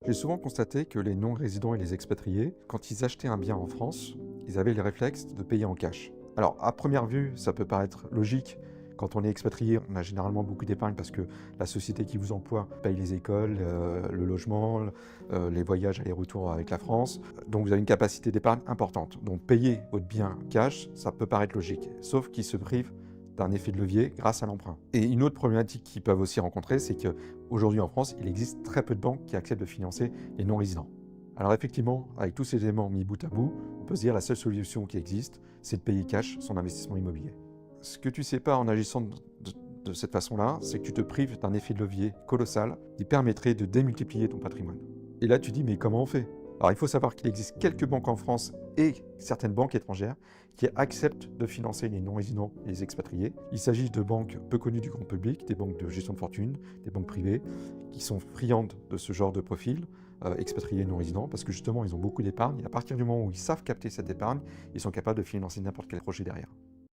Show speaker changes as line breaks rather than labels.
J'ai souvent constaté que les non-résidents et les expatriés, quand ils achetaient un bien en France, ils avaient le réflexe de payer en cash. Alors, à première vue, ça peut paraître logique. Quand on est expatrié, on a généralement beaucoup d'épargne parce que la société qui vous emploie paye les écoles, le logement, les voyages aller-retour avec la France. Donc vous avez une capacité d'épargne importante. Donc payer votre bien cash, ça peut paraître logique. Sauf qu'ils se privent d'un effet de levier grâce à l'emprunt. Et une autre problématique qu'ils peuvent aussi rencontrer, c'est qu'aujourd'hui en France, il existe très peu de banques qui acceptent de financer les non-résidents. Alors effectivement, avec tous ces éléments mis bout à bout, on peut se dire la seule solution qui existe, c'est de payer cash son investissement immobilier. Ce que tu sais pas en agissant de cette façon-là, c'est que tu te prives d'un effet de levier colossal qui permettrait de démultiplier ton patrimoine. Et là, tu dis, mais comment on fait? Alors, il faut savoir qu'il existe quelques banques en France et certaines banques étrangères qui acceptent de financer les non-résidents et les expatriés. Il s'agit de banques peu connues du grand public, des banques de gestion de fortune, des banques privées, qui sont friandes de ce genre de profil, expatriés et non-résidents, parce que justement, ils ont beaucoup d'épargne. Et à partir du moment où ils savent capter cette épargne, ils sont capables de financer n'importe quel projet derrière.